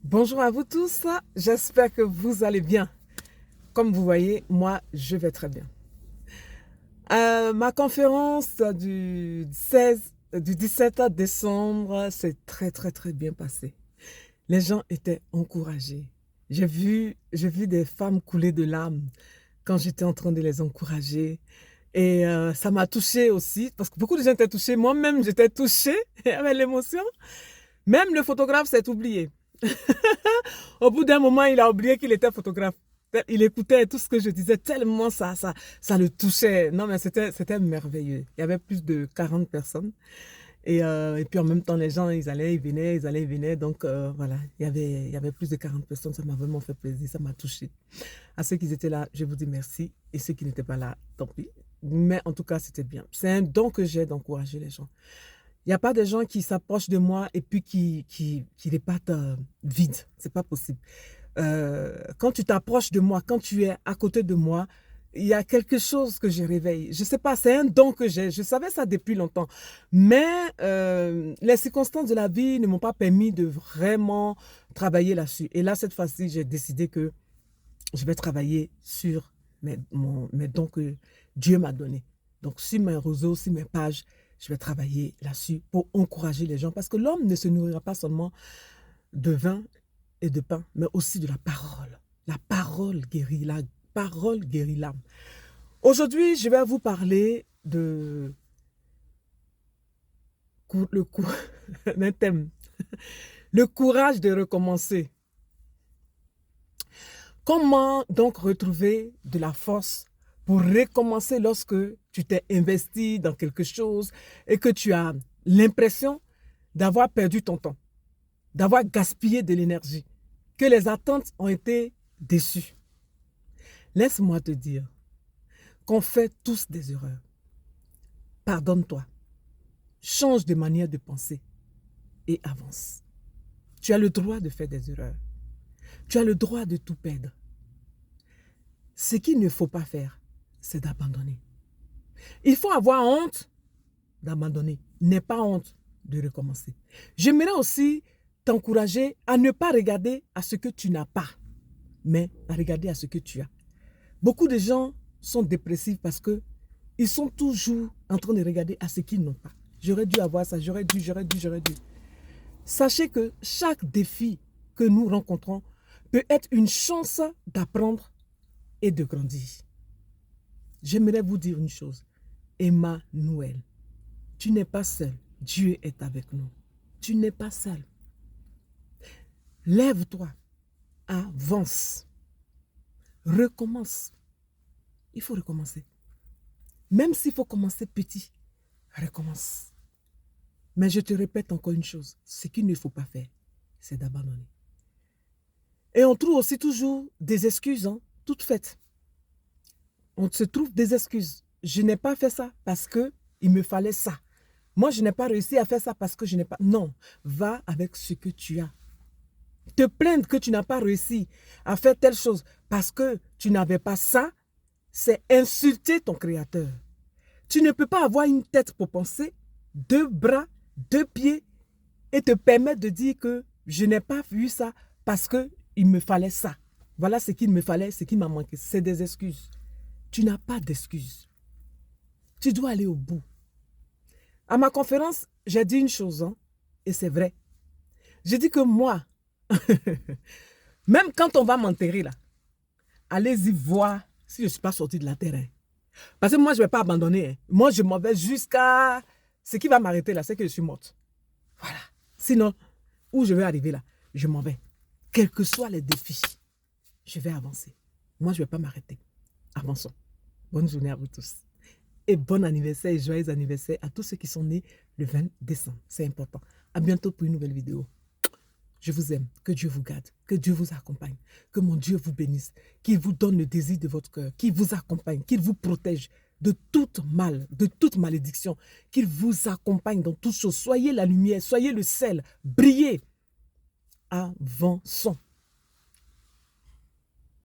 Bonjour à vous tous, j'espère que vous allez bien. Comme vous voyez, moi, je vais très bien. Ma conférence du 17 décembre s'est très bien passée. Les gens étaient encouragés. J'ai vu des femmes couler de larmes quand j'étais en train de les encourager. Et ça m'a touchée aussi, parce que beaucoup de gens étaient touchés. Moi-même, j'étais touchée avec l'émotion. Même le photographe s'est oublié. Au bout d'un moment, il a oublié qu'il était photographe. Il écoutait tout ce que je disais tellement ça le touchait. Non, mais c'était merveilleux. Il y avait plus de 40 personnes. Et puis en même temps, les gens, ils allaient, ils venaient, ils allaient, ils venaient. Donc voilà, il y avait plus de 40 personnes. Ça m'a vraiment fait plaisir, ça m'a touché. À ceux qui étaient là, je vous dis merci. Et ceux qui n'étaient pas là, tant pis. Mais en tout cas, c'était bien. C'est un don que j'ai d'encourager les gens. Il n'y a pas de gens qui s'approchent de moi et puis qui les partent vides. C'est pas possible. Quand tu t'approches de moi, quand tu es à côté de moi, il y a quelque chose que je réveille. Je ne sais pas, c'est un don que j'ai. Je savais ça depuis longtemps. Mais les circonstances de la vie ne m'ont pas permis de vraiment travailler là-dessus. Et là, cette fois-ci, j'ai décidé que je vais travailler sur mes dons que Dieu m'a donnés. Donc, sur mes réseaux, sur mes pages, je vais travailler là-dessus pour encourager les gens. Parce que l'homme ne se nourrira pas seulement de vin et de pain, mais aussi de la parole. La parole guérit, la parole guérit l'âme. Aujourd'hui, je vais vous parler d'un thème. Le courage de recommencer. Comment donc retrouver de la force pour recommencer lorsque tu t'es investi dans quelque chose et que tu as l'impression d'avoir perdu ton temps, d'avoir gaspillé de l'énergie, que les attentes ont été déçues. Laisse-moi te dire qu'on fait tous des erreurs. Pardonne-toi, change de manière de penser et avance. Tu as le droit de faire des erreurs. Tu as le droit de tout perdre. Ce qu'il ne faut pas faire, c'est d'abandonner. Il faut avoir honte d'abandonner. N'aie pas honte de recommencer. J'aimerais aussi t'encourager à ne pas regarder à ce que tu n'as pas, mais à regarder à ce que tu as. Beaucoup de gens sont dépressifs parce qu'ils sont toujours en train de regarder à ce qu'ils n'ont pas. J'aurais dû avoir ça, j'aurais dû. Sachez que chaque défi que nous rencontrons peut être une chance d'apprendre et de grandir. J'aimerais vous dire une chose. Emmanuel, tu n'es pas seul. Dieu est avec nous. Tu n'es pas seul. Lève-toi, avance, recommence. Il faut recommencer. Même s'il faut commencer petit, recommence. Mais je te répète encore une chose, ce qu'il ne faut pas faire, c'est d'abandonner. Et on trouve aussi toujours des excuses, toutes faites. On se trouve des excuses. Je n'ai pas fait ça parce qu'il me fallait ça. Moi, je n'ai pas réussi à faire ça parce que je n'ai pas... Non, va avec ce que tu as. Te plaindre que tu n'as pas réussi à faire telle chose parce que tu n'avais pas ça, c'est insulter ton Créateur. Tu ne peux pas avoir une tête pour penser, deux bras, deux pieds et te permettre de dire que je n'ai pas vu ça parce qu'il me fallait ça. Voilà ce qu'il me fallait, ce qui m'a manqué. C'est des excuses. Tu n'as pas d'excuses. Tu dois aller au bout. À ma conférence, j'ai dit une chose, et c'est vrai. J'ai dit que moi, même quand on va m'enterrer là, allez-y voir si je ne suis pas sortie de la terre. Parce que moi, je ne vais pas abandonner. Moi, je m'en vais jusqu'à... Ce qui va m'arrêter là, c'est que je suis morte. Voilà. Sinon, où je vais arriver là, je m'en vais. Quels que soient les défis, je vais avancer. Moi, je ne vais pas m'arrêter. Avançons. Bonne journée à vous tous. Et bon anniversaire et joyeux anniversaire à tous ceux qui sont nés le 20 décembre. C'est important. À bientôt pour une nouvelle vidéo. Je vous aime. Que Dieu vous garde. Que Dieu vous accompagne. Que mon Dieu vous bénisse. Qu'il vous donne le désir de votre cœur. Qu'il vous accompagne. Qu'il vous protège de toute mal, de toute malédiction. Qu'il vous accompagne dans toutes choses. Soyez la lumière. Soyez le sel. Brillez. Avançons.